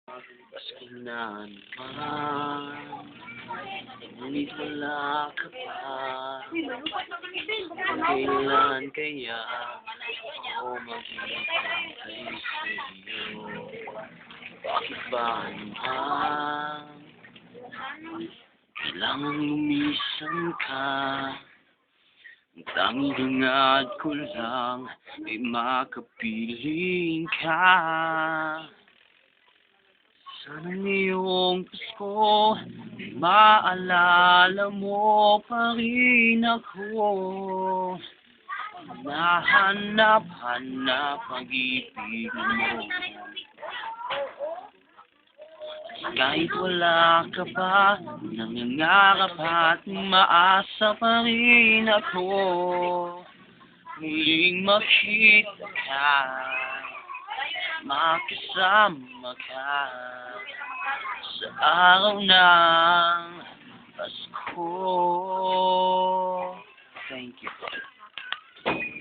Maski na naman, ngunit wala ka pa. Kailan kaya ako maghihintay sa'yo? Bakit ba naman kailangan lumisan ka? Ang tanging hangad ko lang ay makapiling ka. Sana ngayong Pasko maalala mo pa rin ako. Nahanap-hanap pag-ibig mo. Kahit wala ka pa, nangangarap at maasa pa rin ako. Muling makita ka, makasama ka sa araw ng